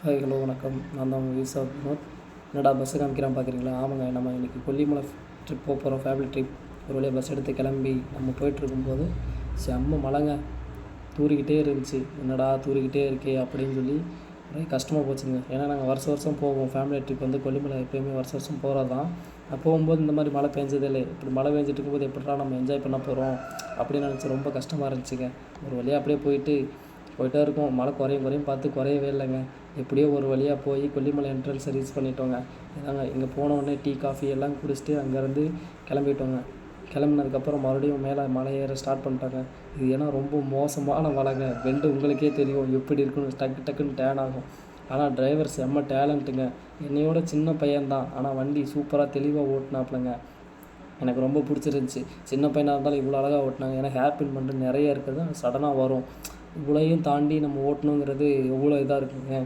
Hi hello வணக்கம். நான் தான் உங்கள் விசா வினோத். என்னடா பஸ்ஸை காமிக்கிறான் பார்க்குறீங்களா? ஆமாங்க, நம்ம இன்றைக்கி கொல்லிமலை ட்ரிப் போகிறோம், ஃபேமிலி ட்ரிப். ஒரு வழியாக பஸ் எடுத்து கிளம்பி நம்ம போயிட்டுருக்கும்போது செம்ம மழைங்க, தூறிக்கிட்டே இருந்துச்சு. என்னடா தூறிக்கிட்டே இருக்கே அப்படின்னு சொல்லி ஒரே கஷ்டமாக போச்சுங்க. ஏன்னா நாங்கள் வருஷம் போவோம், ஃபேமிலி ட்ரிப் வந்து கொல்லிமலை எப்போயுமே வருஷம் போகிறது தான். போகும்போது இந்த மாதிரி மழை பெஞ்சதே இல்லை. இப்படி மழை பெஞ்சிட்டு இருக்கும்போது எப்படிடா நம்ம என்ஜாய் பண்ண போகிறோம் அப்படின்னு நினச்சி ரொம்ப கஷ்டமாக இருந்துச்சுங்க. ஒரு வழியாக அப்படியே போயிட்டே இருக்கோம். மழை குறையும் பார்த்து குறையவே இல்லைங்க. எப்படியோ ஒரு வழியாக போய் கொல்லிமலை என்ட்ரன்ஸை ரீச் பண்ணிட்டோங்க. ஏதாங்க இங்கே போனவுடனே டீ காஃபி எல்லாம் குடிச்சிட்டு அங்கேருந்து கிளம்பிட்டோங்க. கிளம்புனதுக்கப்புறம் மறுபடியும் மேலே மலை ஏற ஸ்டார்ட் பண்ணிட்டாங்க. இது ஏன்னா ரொம்ப மோசமான மலைங்க. வெண்டு உங்களுக்கே தெரியும் எப்படி இருக்குன்னு, டக்குன்னு டேன் ஆகும். ஆனால் டிரைவர் செம்ம டேலண்ட்டுங்க. என்னையோட சின்ன பையன்தான், ஆனால் வண்டி சூப்பராக தெளிவாக ஓட்டினாப்புலங்க. எனக்கு ரொம்ப பிடிச்சிருந்துச்சி. சின்ன பையனாக இருந்தாலும் இவ்வளோ அழகாக ஓட்டினாங்க. ஏன்னா ஹேர் பின் பண்ணிட்டு நிறைய இருக்குது, சடனாக வரும். இவ்வளோயும் தாண்டி நம்ம ஓட்டணுங்கிறது எவ்வளோ இதாக இருக்குங்க.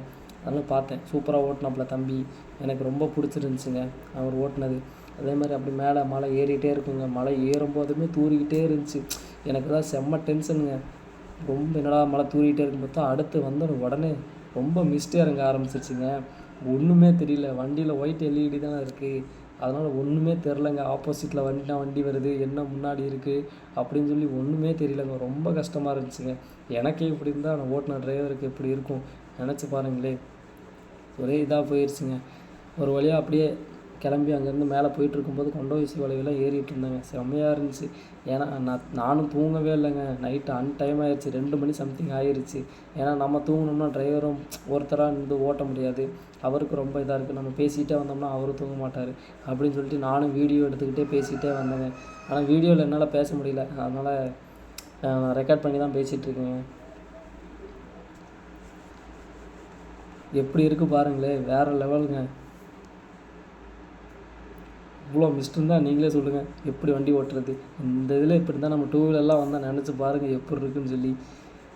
அதனால் பார்த்தேன், சூப்பராக ஓட்டினாப்புல தம்பி. எனக்கு ரொம்ப பிடிச்சிருந்துச்சிங்க அவர் ஓட்டினது. அதே மாதிரி அப்படி மேலே மலை ஏறிகிட்டே இருக்குங்க. மலை ஏறும்போதுமே தூறிக்கிட்டே இருந்துச்சு. எனக்கு தான் செம்ம டென்ஷனுங்க. ரொம்ப என்னடா மழை தூரிகிட்டே இருக்கும் பார்த்தா அடுத்து வந்து உடனே ரொம்ப மிஸ்ட் இறங்க ஆரம்பிச்சிருச்சுங்க. ஒன்றுமே தெரியல. வண்டியில் ஒயிட் எல்இடி தான் இருக்குது, அதனால் ஒன்றுமே தெரிலங்க. ஆப்போசிட்டில் வண்டி வருது, என்ன முன்னாடி இருக்குது அப்படின்னு சொல்லி ஒன்றுமே தெரியலங்க. ரொம்ப கஷ்டமாக இருந்துச்சுங்க. எனக்கே இப்படி இருந்தால் நான் ஓட்டின டிரைவருக்கு எப்படி இருக்கும் நினச்சி பாருங்களே. ஒரே இதாக போயிடுச்சுங்க. ஒரு வழியாக அப்படியே கிளம்பி அங்கேருந்து மேலே போயிட்டுருக்கும்போது கொண்டோசி வளைவெல்லாம் ஏறிட்டு இருந்தாங்க. செம்மையாக இருந்துச்சு. ஏன்னா நானும் தூங்கவே இல்லைங்க. நைட்டு டைம் ஆயிடுச்சு, 2 மணி சம்திங் ஆயிடுச்சு. ஏன்னா நம்ம தூங்கினோம்னா டிரைவரும் ஒருத்தராக நின்று ஓட்ட முடியாது, அவருக்கு ரொம்ப இதாக இருக்குது. நம்ம பேசிகிட்டே வந்தோம்னா அவரும் தூங்க மாட்டார் அப்படின்னு சொல்லிட்டு நானும் வீடியோ எடுத்துக்கிட்டே பேசிகிட்டே வந்தேங்க. ஆனால் வீடியோவில் என்னால் பேச முடியல, அதனால் நான் ரெக்கார்ட் பண்ணி தான் பேசிகிட்ருக்கேங்க. எப்படி இருக்குது பாருங்களேன், வேறு லெவலுங்க. இவ்வளோ மிஸ்ட் இருந்தால் நீங்களே சொல்லுங்கள் எப்படி வண்டி ஓட்டுறது. இந்த இதில் இப்படி இருந்தால் நம்ம டூ வீலர்லாம் வந்தால் நினச்சி பாருங்கள் எப்படி இருக்குதுன்னு சொல்லி.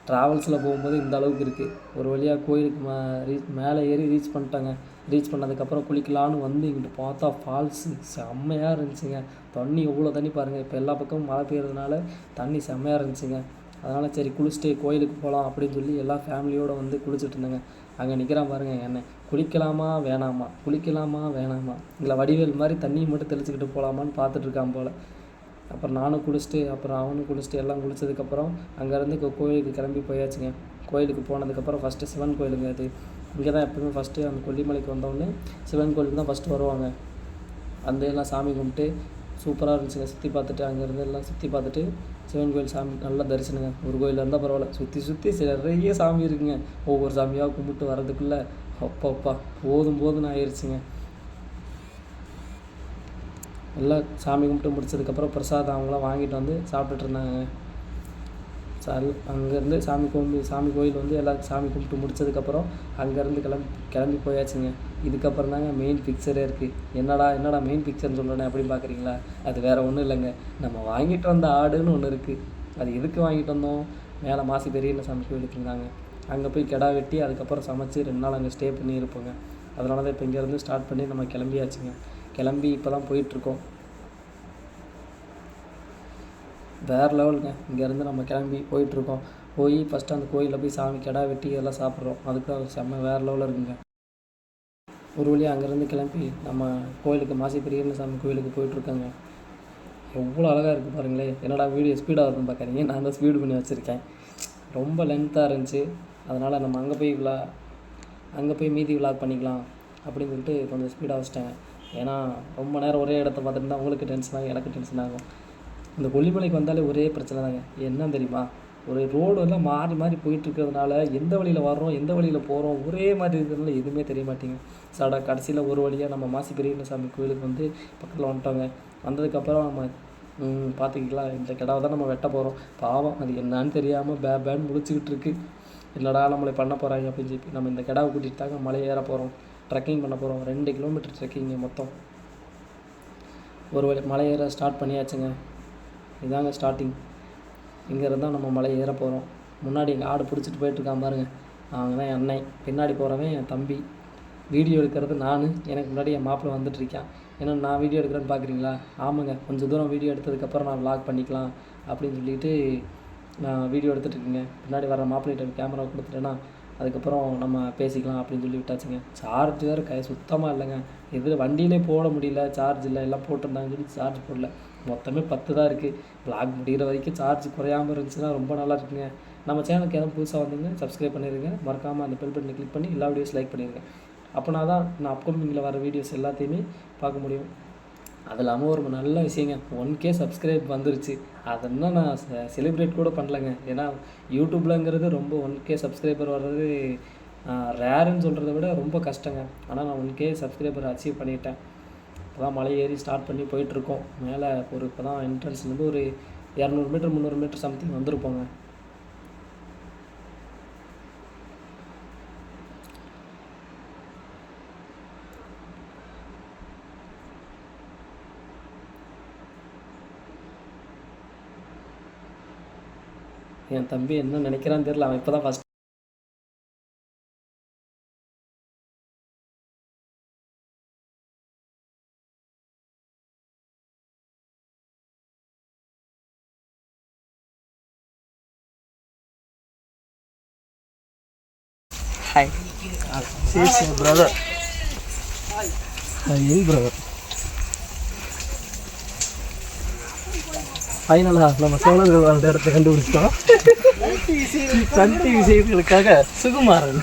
ட்ராவல்ஸில் போகும்போது இந்த அளவுக்கு இருக்குது. ஒரு வழியாக கோயிலுக்கு மேலே ஏறி ரீச் பண்ணிட்டாங்க. ரீச் பண்ணதுக்கப்புறம் குளிக்கலான்னு வந்து இங்கிட்டு பார்த்தா ஃபால்ஸு செம்மையாக இருந்துச்சுங்க. தண்ணி எவ்வளோ தண்ணி பாருங்கள். இப்போ எல்லா பக்கமும் மழை பெய்யறதுனால தண்ணி செம்மையாக இருந்துச்சுங்க. அதனால் சரி குளிச்சுட்டு கோயிலுக்கு போகலாம் அப்படின்னு சொல்லி எல்லா ஃபேமிலியோடு வந்து குளிச்சுட்டு இருந்தாங்க. அங்கே நிற்கிறான் பாருங்கள், என்ன குளிக்கலாமா வேணாமா இல்லை வடிவேல் மாதிரி தண்ணியை மட்டும் தெளிச்சுக்கிட்டு போகலாமான்னு பார்த்துட்ருக்கான் போல். அப்புறம் நானும் குளிச்சுட்டு அப்புறம் அவனும் குளிச்சுட்டு எல்லாம் குளித்ததுக்கப்புறம் அங்கேருந்து கோயிலுக்கு கிளம்பி போயாச்சுங்க. கோயிலுக்கு போனதுக்கப்புறம் ஃபஸ்ட்டு சிவன் கோயிலுங்க. அது இங்கே தான் எப்பவுமே ஃபஸ்ட்டு அந்த கொல்லிமலைக்கு வந்தோடனே சிவன் கோயிலுக்கு தான் ஃபஸ்ட்டு வருவாங்க. அந்த எல்லாம் சாமி கும்பிட்டு சூப்பராக இருந்துச்சுங்க. சுற்றி பார்த்துட்டு அங்கேருந்து எல்லாம் சுற்றி பார்த்துட்டு சிவன் கோயில் சாமி நல்லா தரிசனங்க. ஒரு கோயில் இருந்தால் பரவாயில்ல, சுற்றி நிறைய சாமி இருக்குங்க. ஒவ்வொரு சாமியாக கும்பிட்டு வர்றதுக்குள்ளே அப்பா போதும்னு ஆயிடுச்சுங்க. எல்லாம் சாமி கும்பிட்டு முடிச்சதுக்கப்புறம் பிரசாதம் அவங்களாம் வாங்கிட்டு வந்து சாப்பிட்டுட்டு இருந்தாங்க. அங்கேருந்து சாமி கோயில் வந்து எல்லாம் சாமி கும்பிட்டு முடிச்சதுக்கப்புறம் அங்கேருந்து கிளம்பி போயாச்சுங்க. இதுக்கப்புறம் தாங்க மெயின் பிக்சரே இருக்குது. என்னடா மெயின் பிக்சர்னு சொல்கிறேன்னு அப்படின்னு பார்க்குறீங்களா? அது வேறு ஒன்றும் இல்லைங்க. நம்ம வாங்கிட்டு வந்த ஆடுன்னு ஒன்று இருக்குது. அது எதுக்கு வாங்கிட்டு வந்தோம்? மேலே மாசி பெரியண்ண சாமி கோயிலுக்கு இருந்தாங்க. அங்கே போய் கிடா வெட்டி அதுக்கப்புறம் சமைச்சு 2 நாள் அங்கே ஸ்டே பண்ணி இருப்போங்க. அதனால தான் இப்போ இங்கேருந்து ஸ்டார்ட் பண்ணி நம்ம கிளம்பியாச்சுங்க. கிளம்பி இப்போ தான் போயிட்டுருக்கோம். வேறு லெவலுங்க. இங்கேருந்து நம்ம கிளம்பி போயிட்டுருக்கோம். போய் ஃபஸ்ட்டு அந்த கோயிலில் போய் சாமி கிடா வெட்டி இதெல்லாம் சாப்பிட்றோம். அதுக்கு தான் செம்ம வேறு லெவலில் இருக்குங்க. ஒரு வழியாக அங்கேருந்து கிளம்பி நம்ம கோயிலுக்கு மாசி பெரியண்ண சாமி கோயிலுக்கு போயிட்டுருக்கோங்க. எவ்வளோ அழகாக இருக்குது பாருங்களேன். என்னடா வீடியோ ஸ்பீடாக இருக்குன்னு பார்க்குறீங்க, நான் தான் ஸ்பீடு பண்ணி வச்சுருக்கேன். ரொம்ப லென்த்தாக இருந்துச்சு. அதனால் நம்ம அங்கே போய் மீதி விளாக் பண்ணிக்கலாம் அப்படின்னு சொல்லிட்டு கொஞ்சம் ஸ்பீடாக வச்சுட்டாங்க. ஏன்னா ரொம்ப நேரம் ஒரே இடத்த பார்த்துட்டு இருந்தால் உங்களுக்கு டென்ஷன் ஆகும், எனக்கு டென்ஷன் ஆகும். இந்த கொல்லிமலைக்கு வந்தாலே ஒரே பிரச்சனை தாங்க. என்ன தெரியுமா? ஒரு ரோடு எல்லாம் மாறி போயிட்டுருக்கிறதுனால எந்த வழியில் வர்றோம் எந்த வழியில் போகிறோம் ஒரே மாதிரி இருக்கிறதுனால எதுவுமே தெரிய மாட்டேங்க. கடைசியில் ஒரு வழியாக நம்ம மாசி பெரியண்ண சாமி கோயிலுக்கு வந்து பக்கத்தில் வந்துட்டோங்க. வந்ததுக்கப்புறம் நம்ம பார்த்துக்கிக்கலாம், இந்த கிடாவை தான் நம்ம வெட்ட போகிறோம். பாவம் அது என்னான்னு தெரியாமல் பேன்னு முடிச்சுக்கிட்டு இருக்கு. இல்லைடா நம்மளை பண்ண போகிறாங்க அப்படின்னு சொல்லி நம்ம இந்த கிடாவை கூட்டிகிட்டு தாங்க மலை ஏற போகிறோம், ட்ரெக்கிங் பண்ண போகிறோம். 2 கிலோமீட்டர் ட்ரெக்கிங்க மொத்தம். ஒரு வழி மலை ஏற ஸ்டார்ட் பண்ணியாச்சுங்க. இதாங்க ஸ்டார்டிங். இங்கே இருந்தால் நம்ம மலை ஏற போகிறோம். முன்னாடி எங்கள் ஆடு பிடிச்சிட்டு போயிட்டுருக்கான் பாருங்கள், அவங்க தான் என் அண்ணன். பின்னாடி போகிறவன் என் தம்பி. வீடியோ எடுக்கிறது நான், எனக்கு முன்னாடி என் மாப்பிள்ளை வந்துட்டுருக்கேன். ஏன்னா நான் வீடியோ எடுக்கிறேன்னு பார்க்குறீங்களா? ஆமாங்க, கொஞ்சம் தூரம் வீடியோ எடுத்ததுக்கப்புறம் நான் விளாக் பண்ணிக்கலாம் அப்படின்னு சொல்லிட்டு நான் வீடியோ எடுத்துகிட்ருக்கேங்க. பின்னாடி வர மாப்பிள்ளைகிட்ட கேமரா கொடுத்துட்டேன்னா அதுக்கப்புறம் நம்ம பேசிக்கலாம் அப்படின்னு சொல்லி விட்டாச்சுங்க. சார்ஜ் வேறு சுத்தமாக இல்லைங்க. இது வண்டியிலே போட முடியல, சார்ஜ் இல்லை. எல்லாம் போட்டிருந்தாங்கன்னு சொல்லி சார்ஜ் போடல. மொத்தமே 10 தான் இருக்குது. வ்ளாக் முடிகிற வரைக்கும் சார்ஜ் குறையாமல் இருந்துச்சுன்னா ரொம்ப நல்லா இருக்குங்க. நம்ம சேனலுக்கு எதாவது புதுசாக வந்தீங்க சப்ஸ்கிரைப் பண்ணிடுங்க. மறக்காமல் அந்த பெல் பட்டனை கிளிக் பண்ணி எல்லா வீடியோஸ் லைக் பண்ணிடுங்க. அப்போனா தான் நான் அப்கமிங்கில் வர வீடியோஸ் எல்லாத்தையுமே பார்க்க முடியும். அது இல்லாமல் ஒரு நல்ல விஷயங்க, 1K சப்ஸ்கிரைப் வந்துருச்சு. அதை இன்னும் நான் செலிப்ரேட் கூட பண்ணலைங்க. ஏன்னா யூடியூப்லங்கிறது ரொம்ப 1K சப்ஸ்கிரைபர் வர்றது ரேருன்னு சொல்கிறத விட ரொம்ப கஷ்டங்க. ஆனால் நான் 1K சப்ஸ்கிரைபர் அச்சீவ் பண்ணிட்டேன். இப்போ தான் மலை ஏறி ஸ்டார்ட் பண்ணி போயிட்டுருக்கோம். மேலே ஒரு இப்போ தான் என்ட்ரன்ஸ்லேருந்து ஒரு 200 மீட்டர் 300 மீட்டர் சம்திங் வந்துருப்போங்க. என் தம்பி என்ன நினைக்கிறான்னு தெரியல. அவன் இப்போ தான் first Hi. This is brother. Hey brother. ஃபைனலாக நம்ம சோழர்கள் வாழ்ந்த இடத்தை கண்டுபிடிச்சோம். சன் டிவி செய்திகளுக்காக சுகுமாரன்.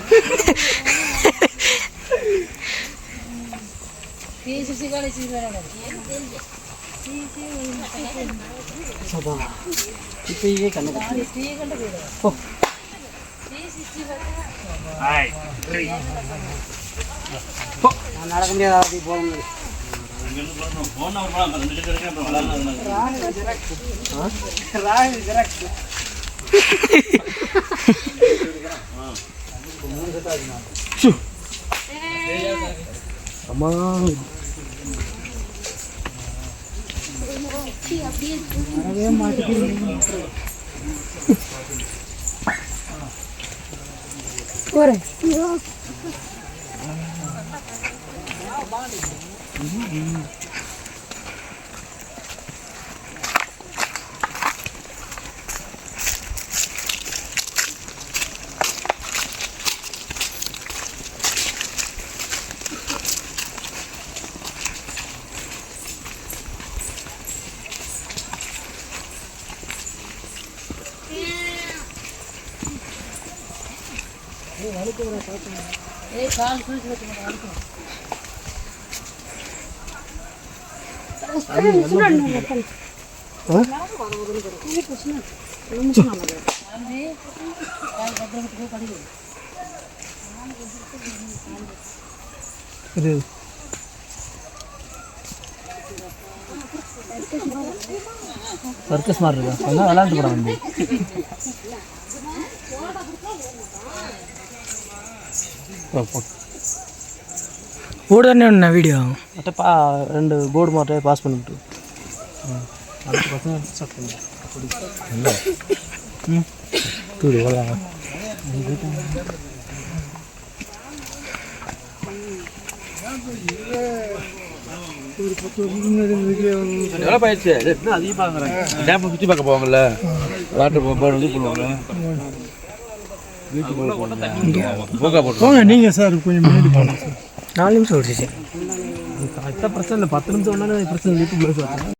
இப்பயே கண்ணு நடக்க முடியாது. போக முடியாது. அம்மா சர்க்கஸ் மாதிரி இருக்கா? அதெல்லாம் விளையாண்டு போகிறான் வந்து போடுதானே ஒன்று வீடியோ மற்ற 2 போர்டு மாட்டே பாஸ் பண்ணிவிட்டு அடுத்த பசங்க ஸ்டார்ட் பண்ணுங்க. தூடு வரலாம். எவ்வளோ போயிடுச்சு? அதிகமாக டேம் சுற்றி பார்க்க போவாங்கல்ல, வாட்டர் பண்ணுவாங்க. போங்க நீங்கள் சார், கொஞ்சம் முன்னாடி போங்க சார். 4 நிமிஷம் ஓடிச்சு. கரெக்டாக பிரச்சனை இல்லை. 10 நிமிஷம் ஒன்றா பிரச்சனை இல்லை. யூடியூப்ல சார்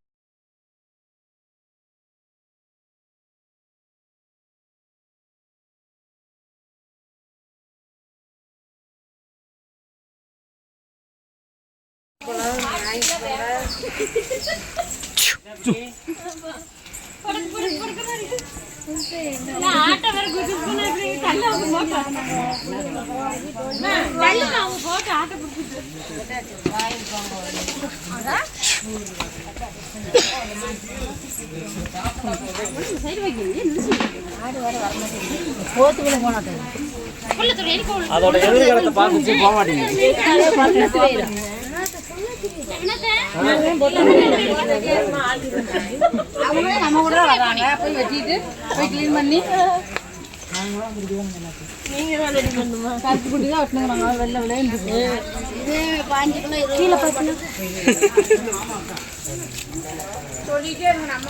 அதோட எதிர்காலத்தை பார்த்துச்சு போக மாட்டேங்குது. நம்ம கூட வராங்க, போய் வெட்டிட்டு போய் கிளீன் பண்ணி கருப்பு குட்டி தான் வெட்டினுங்கிறாங்க. வெள்ளை விளையாண்டு கீழே பார்த்து சொல்லிட்டே இருங்க. நம்ம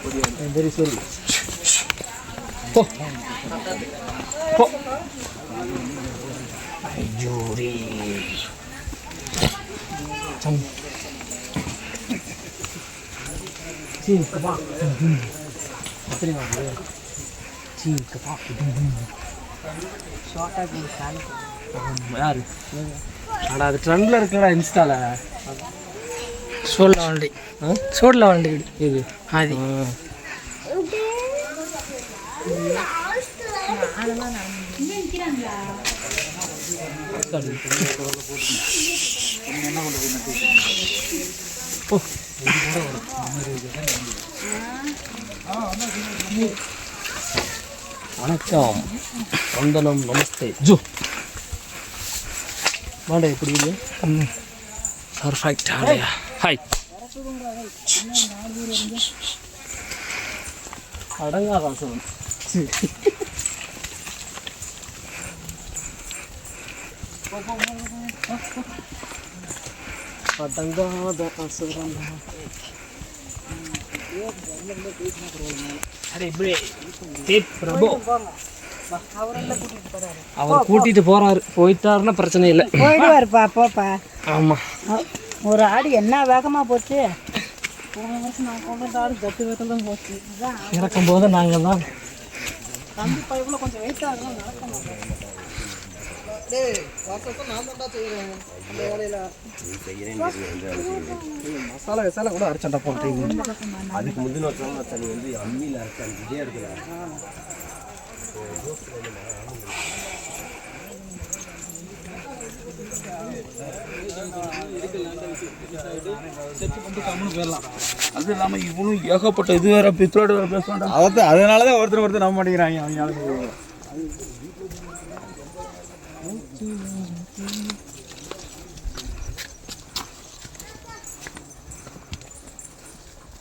வெரி சாரி. போ போ. ஐயோரே சம் சீக்கபா அத்தனை வாங்க சீக்கபா ஷார்ட்டாக கொடுத்தாங்க. யார் ஆனால் அது ட்ரெண்டில் இருக்குடா இன்ஸ்டாவில். சோடில் வண்டி சோடில் வண்டி இது அது வணக்கம் வந்தனம் நமஸ்தே ஜூ வாடா எப்படி இல்லை பர்ஃபெக்ட் ஆடையா ஹாய் அடங்காதான் சார் அடங்காத அசுரம் அரே பிரபு அவர் கூட்டிட்டு போறாரு. போயிட்டாருன்னா பிரச்சனை இல்லை. போயிடுவாருப்பா போப்பா. ஆமா ஒரு ஆடு என்ன வேகமாக போச்சு. போன வருஷம் நான் கொண்டு ஆடு தட்டு வேகத்தில் தான் போச்சு. இறக்கும் போது நாங்கள் தான் தம்பி பைப்பில் கொஞ்சம் வெயிட் ஆகலாம் நடக்க மாட்டேன். மசாலா விசாலா கூட அரைச்சண்டா போட்டீங்க. அதுக்கு முந்தின வருஷம் தண்ணி வந்து அம்மியில் அரைச்சாங்க இதே இடத்துல. அது இல்லாமல் இவனும் ஏகப்பட்ட இது வேற பித்தோடு வேற பேசுவாண்டா. அதனால தான் ஒருத்தர் நம்ப மாட்டேங்கிறாங்க அவங்க ஆளுங்க.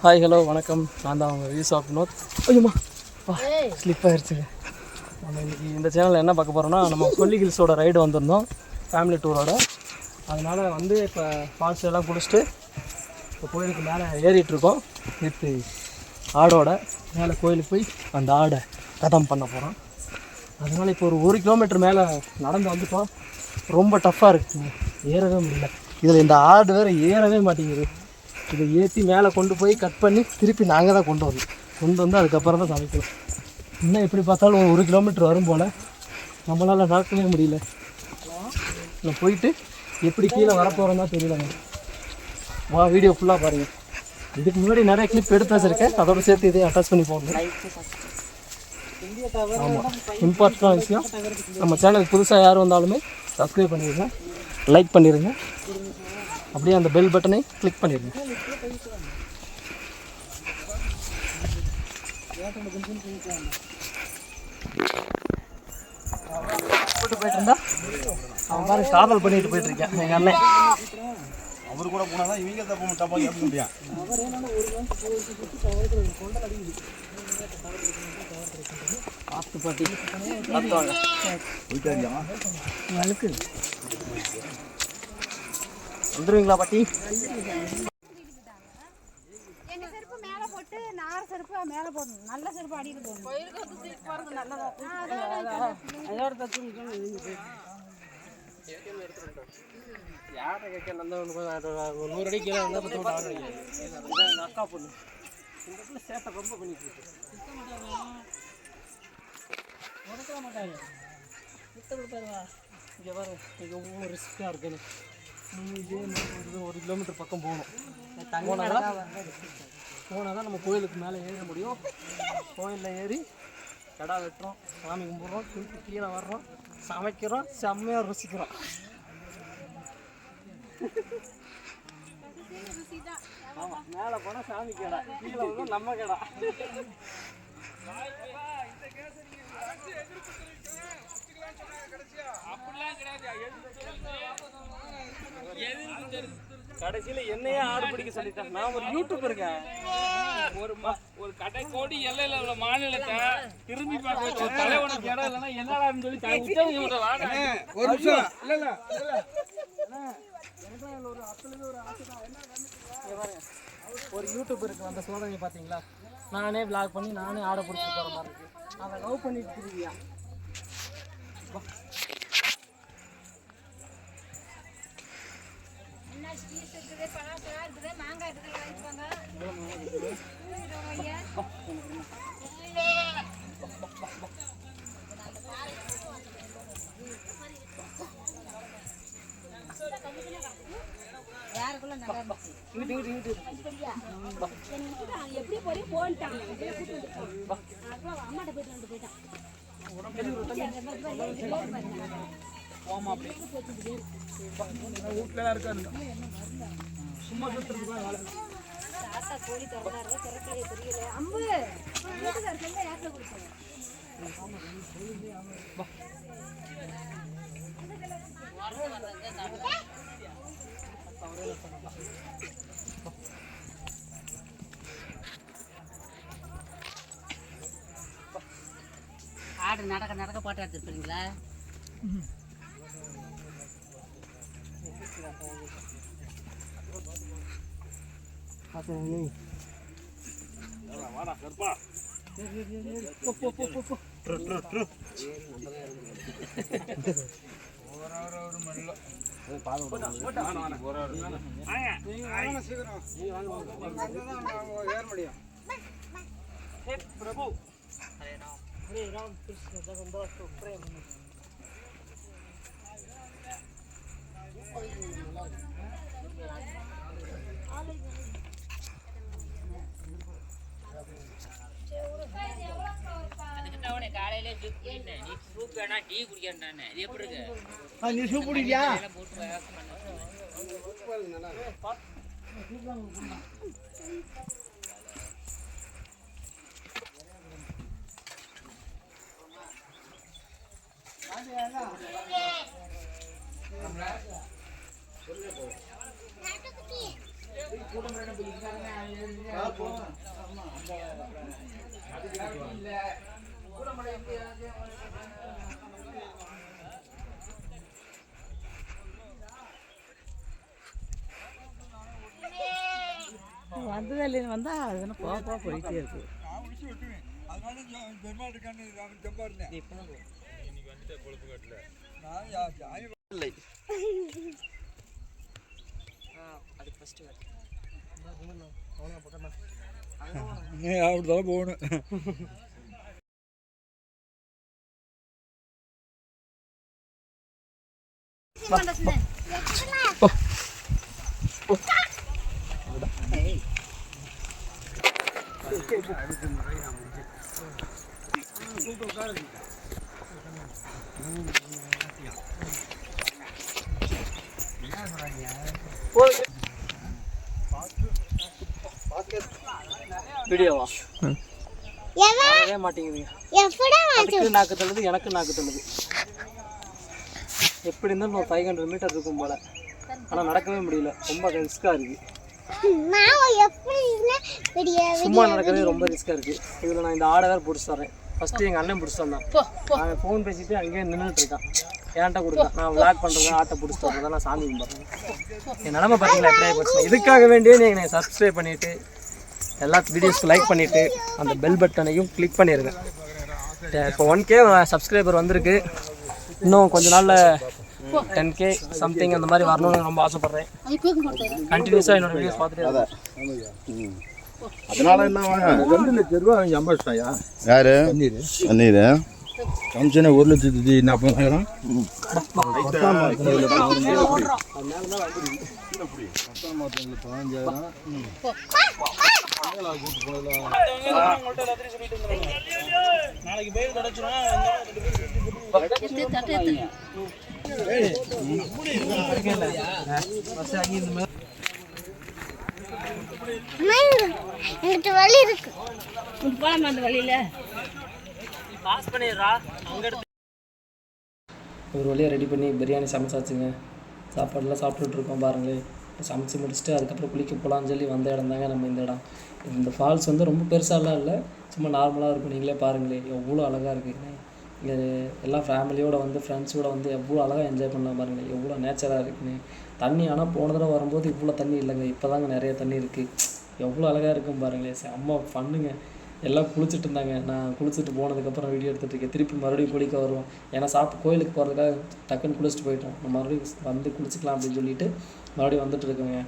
ஹாய் ஹலோ வணக்கம். நான் தான் அவங்க வியூஸ் ஆஃப் வினோத். ஐயோம்மா ஸ்லிப் ஆயிடுச்சுங்க. நம்ம இன்றைக்கி இந்த சேனலில் என்ன பார்க்க போகிறோன்னா, நம்ம கொல்லி ஹில்ஸோட ரைடு வந்திருந்தோம் ஃபேமிலி டூரோட. அதனால் வந்து இப்போ ஃபால்ஸ் எல்லாம் குடிச்சிட்டு இப்போ கோயிலுக்கு மேலே ஏறிட்டுருக்கோம். வித் ஆடோட மேலே கோயிலுக்கு போய் அந்த ஆடை கதம் பண்ண போகிறோம். அதனால் இப்போ ஒரு 1 கிலோமீட்டர் மேலே நடந்து வந்துட்டோம். ரொம்ப டஃப்பாக இருக்குங்க, ஏறவே முடியல. இதில் இந்த ஆடு வேறு ஏறவே மாட்டேங்குது. இதை ஏற்றி மேலே கொண்டு போய் கட் பண்ணி திருப்பி நாங்கள் தான் கொண்டு வந்து அதுக்கப்புறம் தான் சமைக்கணும். இன்னும் எப்படி பார்த்தாலும் 1 கிலோமீட்டர் வரும் போல் நம்மளால் நடக்கவே முடியல. நான் போயிட்டு எப்படி கீழே வரப்போகிறோன்னா தெரியலங்க. வா வீடியோ ஃபுல்லாக பாருங்கள். இதுக்கு முன்னாடி நிறைய கிளிப் எடுத்து வச்சுருக்கேன், அதோடு சேர்த்து இதையும் அட்டாச் பண்ணி போகணும். ஆமாம், இம்பார்ட்டண்டான விஷயம். நம்ம சேனலுக்கு புதுசாக யார் வந்தாலுமே சப்ஸ்கிரைப் பண்ணிடுங்க, லைக் பண்ணிடுங்க, அப்படியே அந்த பெல் பட்டனை கிளிக் பண்ணிடுங்க. போயிட்டு இருந்தா அவன் பாரு காதல் பண்ணிட்டு போயிட்டு இருக்கேன் எங்கள் அண்ணன். அவரு கூட போனால் தான் இவங்க தப்பு தப்பாக ஏற்க முடியும். பார்த்து பாட்டி பார்த்துவாங்க போயிட்டாரியா வழுக்கு வந்துடுவீங்களா பாட்டி? எங்க செருப்பு மேலே போட்டு நார் செருப்பு மேலே போடணும். நல்ல செருப்பு அடியில் போடணும். கோயிலுக்கு வந்து தூக்கி போகிறது நல்லதா. அதோட தச்சு யாரை கேட்க அந்த 100 அடி கீழே வந்தால் பத்து ஆர்டர் எங்கள் அக்கா பொண்ணு இந்த இடத்துல சேட்டை ரொம்ப பண்ணிட்டு இருக்கு. உடக்க மாட்டாங்க, விட்டு கொடுப்பாருவா. இங்கே பாரு, இங்கே எவ்வளோ ரிஸ்க்காக இருக்குன்னு. இதே 1 கிலோமீட்டர் பக்கம் போகணும். போனால் தான் நம்ம கோயிலுக்கு மேலே ஏற முடியும். கோயிலில் ஏறி கடா வெட்டுறோம், சாமி கும்பிட்றோம், திருப்பி கீழே வர்றோம், சமைக்கிறோம், செம்மையாக ருசிக்கிறோம். ஆமாம், மேலே போனால் சாமி கடை, கீழே வந்து நம்ம கடை. கடைசியில் என்னையே ஆடு பிடிக்க சொல்லிட்டேன். நான் ஒரு யூடியூப் இருக்கேன். ஒரு கடை கோடி எல்லையில் உள்ள மாநிலத்தை திரும்பி பார்க்க வச்சு தலைவனுக்கு இடம் இல்லைன்னா என்னடான்னு சொல்லி ஒரு நிமிஷம் இல்லை ஒரு யூடியூப் இருக்கு, அந்த சோதனை பார்த்தீங்களா? நானே விளாக் பண்ணி நானே ஆடை பிடிச்சிட்டு போகிற மாதிரி இருக்குது. அதை லவ் பண்ணிட்டு இருக்கியா? மாங்காய் யாருக்குள்ள நல்லா இருந்துச்சு. எப்படி போய் போன்ட்டாங்க அம்மாட்ட போயிட்டு வந்து போயிட்டான். வீட்டுல இருக்காரு சும்மா கோழி திறந்தாரு திறக்கவே தெரியல. அம்பு யாருல கொடுத்தாங்க ஆடு நடக்க நடக்க போட்டோ எடுத்துருப்பீங்களா? வாடா கருப்பா பிரபு हरे राम कृष्ण जगन्नाथ प्रेम காலையில நீ சூப் வேணா டீ குடிக்கிறேன் நான். இது எப்படி இருக்கு? நீ சூப் குடிக்கியா? வந்ததில்லை வந்தா அது போக போயிட்டே இருக்கு. அப்படிதான் போகணும். வீடியோவா வரவே மாட்டேங்குதுங்க. அதுக்கு நாக்கு தள்ளுது, எனக்கு நாக்கு தள்ளுது. எப்படி இருந்தாலும் ஒரு 500 மீட்டர் இருக்கும் போல, ஆனால் நடக்கவே முடியல. ரொம்ப ரிஸ்காக இருக்கு. சும்மா நடக்கிறதே ரொம்ப ரிஸ்காக இருக்கு. இதில் நான் இந்த ஆடை வேறு பிடிச்சி தரேன். ஃபஸ்ட்டு எங்கள் அண்ணன் பிடிச்சி தந்தான். அவன் ஃபோன் பேசிட்டு அங்கேயே நின்றுட்டு இருக்கான். ஏன்ட்ட கொடுத்தேன். நான் விளாக் பண்ணுறதா ஆட்டை பிடிச்சி தரதான் நான் சாமி கும்பிட்றேன். என் நிலமை பார்த்தீங்களா எப்படி ஆகிப்போச்சு. இதுக்காக வேண்டியே நீங்கள் என்னை சப்ஸ்கிரைப் பண்ணிவிட்டு எல்லா வீடியோஸ்க்கு லைக் பண்ணிவிட்டு அந்த பெல் பட்டனையும் கிளிக் பண்ணிடுங்க. இப்போ 1K சப்ஸ்கிரைபர் வந்திருக்கு. இன்னும் கொஞ்ச நாளில் 10K சம்திங் அந்த மாதிரி வரணும்னு ரொம்ப ஆசைப்பட்றேன். கண்டினியூஸாக என்னோட வீடியோஸ் பார்த்துட்டு அதனால என்ன 2 லட்சம் ரூபா சம்பாதிச்சிட்டாயா? யாரு? பன்னீர் கமிஷனை 1,40,000. நாளைக்கு பேர் கிடைச்சுனா வழி இருக்கு அந்த வழியில பாஸ் பண்ணிடுறா. அங்கே ஒரு வழியாக ரெடி பண்ணி பிரியாணி சமைச்சாச்சுங்க. சாப்பாடுலாம் சாப்பிட்டுட்ருக்கோம் பாருங்களேன். சமைச்சு முடிச்சுட்டு அதுக்கப்புறம் குளிக்க போகலான்னு சொல்லி வந்த இடம் தாங்க நம்ம இந்த இடம். இந்த ஃபால்ஸ் வந்து ரொம்ப பெருசாலாம் இல்லை, சும்மா நார்மலாக இருக்கும். நீங்களே பாருங்களேன் எவ்வளோ அழகாக இருக்குங்க. இங்கே எல்லாம் ஃபேமிலியோடு வந்து ஃப்ரெண்ட்ஸோடு வந்து எவ்வளோ அழகாக என்ஜாய் பண்ணலாம் பாருங்களேன். எவ்வளோ நேச்சராக இருக்குன்னு தண்ணி. ஆனால் போன தடவை வரும்போது இவ்வளோ தண்ணி இல்லைங்க. இப்போ தாங்க நிறைய தண்ணி இருக்குது. எவ்வளோ அழகாக இருக்கும் பாருங்களேன். செம்ம ஃபண்ணுங்க. எல்லாம் குளிச்சுட்டு இருந்தாங்க. நான் குளிச்சுட்டு போனதுக்கப்புறம் வீடியோ எடுத்துகிட்டு இருக்கேன். திருப்பி மறுபடியும் குளிக்க வருவோம். ஏன்னா கோயிலுக்கு போகிறதுக்காக டக்குன்னு குளிச்சுட்டு போயிட்டோம். நம்ம மறுபடியும் வந்து குளிச்சுக்கலாம் அப்படின்னு சொல்லிட்டு மறுபடியும் வந்துட்டு இருக்கோங்க.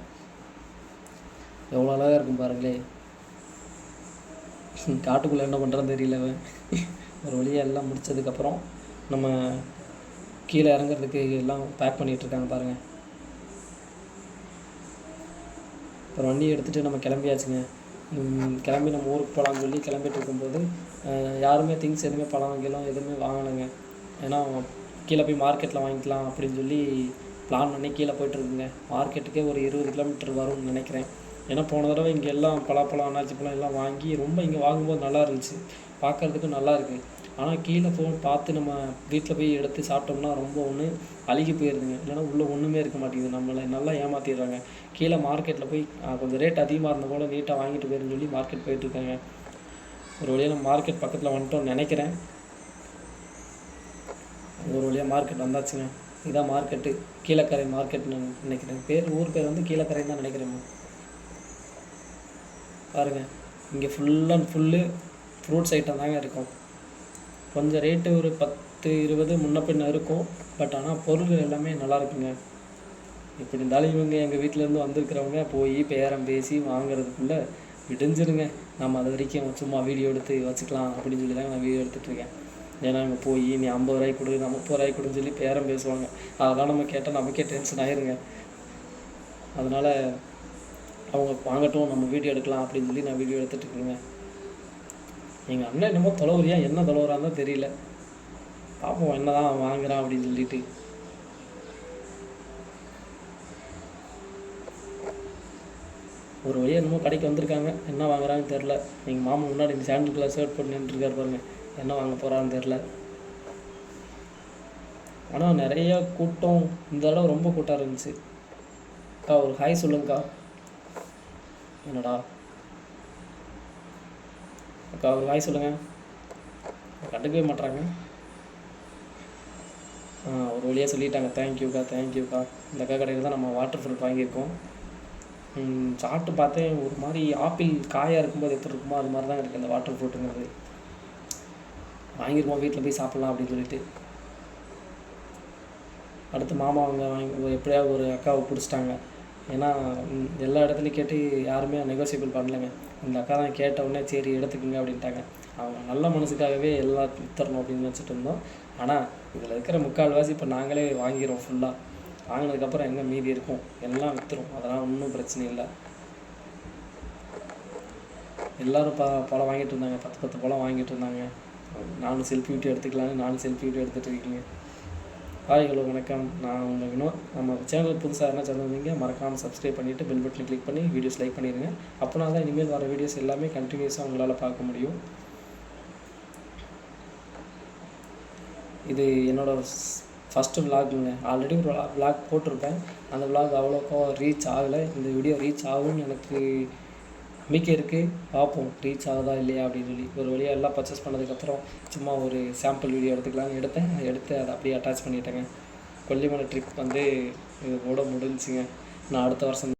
எவ்வளோ அழகாக இருக்கும் பாருங்களே. காட்டுக்குள்ளே என்ன பண்ணுறதுன்னு தெரியல. ஒரு வழியாக எல்லாம் முடித்ததுக்கப்புறம் நம்ம கீழே இறங்குறதுக்கு எல்லாம் பேக் பண்ணிகிட்ருக்காங்க பாருங்கள். அப்புறம் வண்டியை எடுத்துகிட்டு நம்ம கிளம்பியாச்சுங்க. கிளம்பி நம்ம ஊருக்கு போகலான்னு சொல்லி கிளம்பிட்டு இருக்கும்போது யாருமே திங்ஸ் எதுவுமே பழம் எதுவுமே வாங்கினேங்க. ஏன்னா கீழே போய் மார்க்கெட்டில் வாங்கிக்கலாம் அப்படின்னு சொல்லி பிளான் பண்ணி கீழே போய்ட்டுருக்குங்க. மார்க்கெட்டுக்கே ஒரு 20 கிலோமீட்டர் வரும்னு நினைக்கிறேன். ஏன்னா போன தடவை இங்கே எல்லாம் பலாப்பழம் அன்னாச்சி பழம் எல்லாம் வாங்கி ரொம்ப இங்கே வாங்கும்போது நல்லா இருந்துச்சு, பார்க்குறதுக்கும் நல்லா இருக்குது. ஆனால் கீழே பார்த்து நம்ம வீட்டில் போய் எடுத்து சாப்பிட்டோம்னா ரொம்ப ஒன்று அழுகி போயிருதுங்க. இல்லைன்னா உள்ளே ஒன்றுமே இருக்க மாட்டேங்குது. நம்மளை நல்லா ஏமாற்றிடுறாங்க. கீழே மார்க்கெட்டில் போய் கொஞ்சம் ரேட் அதிகமாக இருந்த போல் நீட்டாக வாங்கிட்டு போயிருன்னு சொல்லி மார்க்கெட் போயிட்டுருக்காங்க. ஒரு வழியாக நம்ம மார்க்கெட் பக்கத்தில் வந்துட்டோம்னு நினைக்கிறேன். ஒரு வழியாக மார்க்கெட் வந்தாச்சுங்க. இதான் மார்க்கெட்டு, கீழக்கரை மார்க்கெட்னு நினைக்கிறேன். ஊர் பேர் வந்து கீழக்கரைன்னு தான் நினைக்கிறேன். பாருங்கள், இங்கே full and full fruits item தாங்க இருக்கும். கொஞ்சம் ரேட்டு ஒரு 10-20 முன்ன பின்ன இருக்கும். பட் ஆனால் பொருள்கள் எல்லாமே நல்லா இருக்குங்க. இப்படி இருந்தாலும் இவங்க எங்கள் வீட்டிலேருந்து வந்திருக்கிறவங்க போய் பேரம் பேசி வாங்குறதுக்குள்ளே விடிஞ்சிருங்க. நம்ம அது வரைக்கும் சும்மா வீடியோ எடுத்து வச்சுக்கலாம் அப்படின்னு சொல்லி தாங்க நான் வீடியோ எடுத்துகிட்ருக்கேன். ஏன்னா அங்கே போய் நீ 50 ரூபாய்க்கு கொடு, 30 ரூபாய்க்கு கொடுன்னு சொல்லி பேரம் பேசுவாங்க. அதெல்லாம் நம்ம கேட்டால் நமக்கே டென்ஷன் ஆயிருங்க. அதனால் அவங்க வாங்கட்டும், நம்ம வீடியோ எடுக்கலாம் அப்படின்னு சொல்லி நான் வீடியோ எடுத்துகிட்ருக்கேங்க. எங்கள் அண்ணன் என்னமோ தொலைவரியா என்ன தொலைவரான்னு தான் தெரியல. பார்ப்போம் என்ன தான் வாங்குறான் அப்படின்னு சொல்லிட்டு. ஒரு வழியாக என்னமோ கடைக்கு வந்திருக்காங்க. என்ன வாங்குறாங்கன்னு தெரில. எங்கள் மாமா முன்னாடி இந்த சாண்டில் கலர் ஷர்ட் போட்டு நின்றுருக்காரு பாருங்க. என்ன வாங்க போகிறான்னு தெரில. ஆனால் நிறைய கூட்டம். இந்த தடவை ரொம்ப கூட்டம் இருந்துச்சு. அக்கா ஒரு ஹாய் சொல்லுங்கக்கா. என்னடா அக்கா ஒரு ஹாய் சொல்லுங்கள். கண்டுக்கவே மாட்றாங்க. ஒரு வழியாக சொல்லிட்டாங்க. தேங்க்யூக்கா தேங்க்யூக்கா. இந்த அக்கா கடையில் தான் நம்ம வாட்டர் ஃப்ரூட் வாங்கியிருக்கோம். சாப்பிட்டு பார்த்தேன், ஒரு மாதிரி ஆப்பிள் காயாக இருக்கும்போது எப்படி இருக்குமோ அது மாதிரி தான் இருக்குது இந்த வாட்டர் ஃப்ரூட்டுங்கிறது. வாங்கியிருக்கோம், வீட்டில் போய் சாப்பிட்லாம் அப்படின்னு சொல்லிட்டு. அடுத்து மாமா அவங்க எப்படியாவது ஒரு அக்காவை பிடிச்சிட்டாங்க. ஏன்னா எல்லா இடத்துலையும் கேட்டு யாருமே நெகோசியபிள் பண்ணலைங்க. இந்த அக்கா தான் கேட்ட உடனே சரி எடுத்துக்கோங்க அப்படின்ட்டாங்க. அவங்க நல்ல மனசுக்காகவே எல்லாம் விற்றுறணும் அப்படின்னு நினச்சிட்டு இருந்தோம். ஆனால் இதில் இருக்கிற முக்கால்வாசி இப்போ நாங்களே வாங்கிடுவோம். ஃபுல்லாக வாங்கினதுக்கப்புறம் எங்கே மீதி இருக்கும் எல்லாம் விற்றுரும். அதெல்லாம் ஒன்றும் பிரச்சனை இல்லை. எல்லோரும் பழம் வாங்கிட்டு இருந்தாங்க. 10 பழம் வாங்கிட்டு இருந்தாங்க. நானும் செல்ஃபி வீடியோ எடுத்துக்கலான்னு நானும் செல்ஃபி வீடியோ எடுத்துகிட்டு இருக்கீங்க. ஹாய் ஹலோ வணக்கம், நான் உங்கள் வினோத். நம்ம சேனல் புதுசாக என்ன சேனல் வந்தீங்க மறக்காமல் சப்ஸ்கிரைப் பண்ணிவிட்டு பெல் பட்டனை கிளிக் பண்ணி வீடியோஸ் லைக் பண்ணிடுங்க. அப்போனா தான் இனிமேல் வர வீடியோஸ் எல்லாமே கண்டினியூஸாக உங்களால் பார்க்க முடியும். இது என்னோடய ஃபஸ்ட்டு விலாகுங்க. ஆல்ரெடி ஒரு விலாக் போட்டிருப்பேன். அந்த விலாக் அவ்வளோக்கா ரீச் ஆகலை. இந்த வீடியோ ரீச் ஆகும்னு எனக்கு நம்பிக்கை இருக்குது. பார்ப்போம் ரீச் ஆகுதா இல்லையா அப்படின்னு சொல்லி. ஒரு வழியாக எல்லாம் பர்ச்சேஸ் பண்ணதுக்கப்புறம் சும்மா ஒரு சாம்பிள் வீடியோ எடுத்துக்கலான்னு எடுத்து அதை அப்படியே அட்டாச் பண்ணிட்டேங்க. கொல்லிமலை ட்ரிப் வந்து இது கூட முடிஞ்சுங்க. நான் அடுத்த வருஷம்